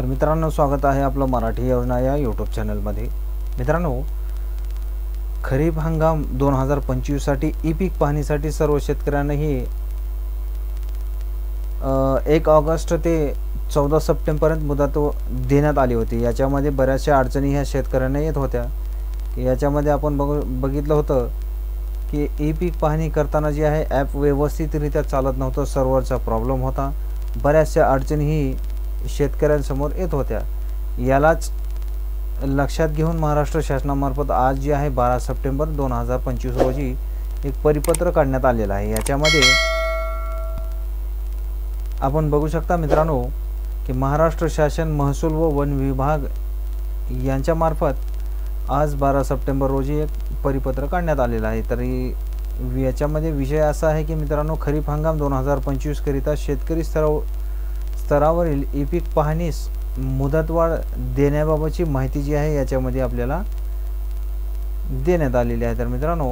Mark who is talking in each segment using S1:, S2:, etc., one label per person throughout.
S1: तर मित्रांनो, स्वागत आहे आपलं मराठी योजना या यूट्यूब चॅनलमध्ये। मित्रांनो, खरीप हंगाम 2025 साठी ई पीक पाहणीसाठी सर्व शेतकऱ्यांना ही 1 ऑगस्ट ते 14 सप्टेंबरपर्यंत मुदत देण्यात आली होती। याच्यामध्ये बऱ्याचशा अडचणी ह्या शेतकऱ्यांना येत होत्या। याच्यामध्ये आपण बघितलं होतं की ई पीक पाहणी करताना जे आहे ॲप व्यवस्थितरित्या चालत नव्हतं, सर्व्हरचा प्रॉब्लेम होता, बऱ्याचशा अडचणी ही शेतकऱ्यांसमोर येत होत्या। यालाच लक्षात घेऊन महाराष्ट्र शासनामार्फत आज जे आहे 12 सप्टेंबर 2025 रोजी एक परिपत्र काढण्यात आलेलं आहे। याच्यामध्ये आपण बघू शकता मित्रांनो की महाराष्ट्र शासन महसूल व वन विभाग यांच्या मार्फत आज 12 सप्टेंबर रोजी एक परिपत्र काढण्यात आलेलं आहे। तरी याच्यामध्ये विषय असा आहे की मित्रांनो, खरीप हंगाम 2025 करिता शेतकरी स्तरावरील ई पीक पाहणीस मुदतवाढ देण्याबाबतची माहिती जी आहे याच्यामध्ये आपल्याला देण्यात आलेली आहे। तर मित्रांनो,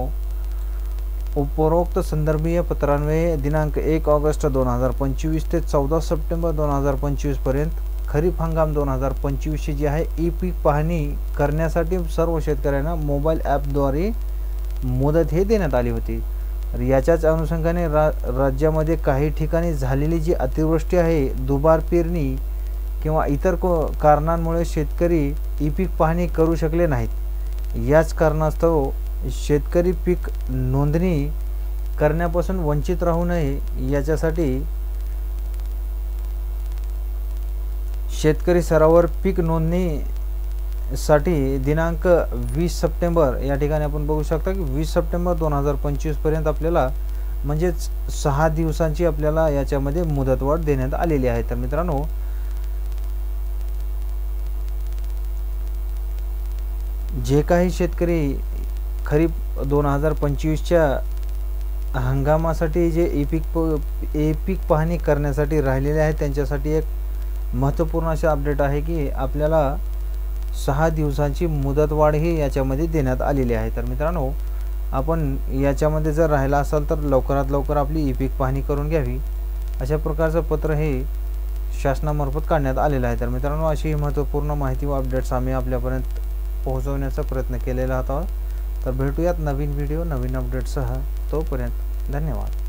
S1: उपरोक्त संदर्भीय पत्रान्वये दिनांक 1 ऑगस्ट 2025 ते 14 सप्टेंबर 2025 पर्यंत खरीप हंगाम 2025 ची जी आहे ई पीक पाहणी करण्यासाठी सर्व शेतकऱ्यांना मोबाईल ॲपद्वारे मुदत हे देण्यात आली होती। तर याच्याच अनुषंगाने राज्यामध्ये काही ठिकाणी झालेली जी अतिवृष्टी आहे, दुबार पेरणी किंवा इतर कारणांमुळे शेतकरी ई पीक पाहणी करू शकले नाहीत। याच कारणास्तव शेतकरी पीक नोंदणी करण्यापासून वंचित राहू नये याच्यासाठी शेतकरी स्तरावर पीक नोंदणीसाठी दिनांक 20 सप्टेंबर या ठिकाणी आपण बघू शकता की 20 सप्टेंबर 2025 पर्यंत आपल्याला म्हणजेच 6 दिवसांची आपल्याला याच्यामध्ये मुदतवाढ देण्यात आलेली आहे। तर मित्रांनो, जे काही शेतकरी खरीप 2025 च्या हंगामासाठी जे ई पीक पाहणी करण्यासाठी राहिलेले आहेत त्यांच्यासाठी एक महत्त्वपूर्ण असे अपडेट आहे की आपल्याला 6 दिवसांची मुदतवाढ ही याच्यामध्ये देण्यात आलेली आहे। तर मित्रांनो, आपण याच्यामध्ये जर राहिला असाल तर लवकरात लवकर आपली ई पीक पाहणी करून घ्यावी, अशा प्रकारचं पत्र हे शासनामार्फत काढण्यात आलेलं आहे। तर मित्रांनो, अशी महत्त्वपूर्ण माहिती व अपडेट्स आम्ही आपल्यापर्यंत पोहोचवण्याचा प्रयत्न केलेला होता। तर भेटूयात नवीन व्हिडिओ नवीन अपडेटसह, तोपर्यंत धन्यवाद।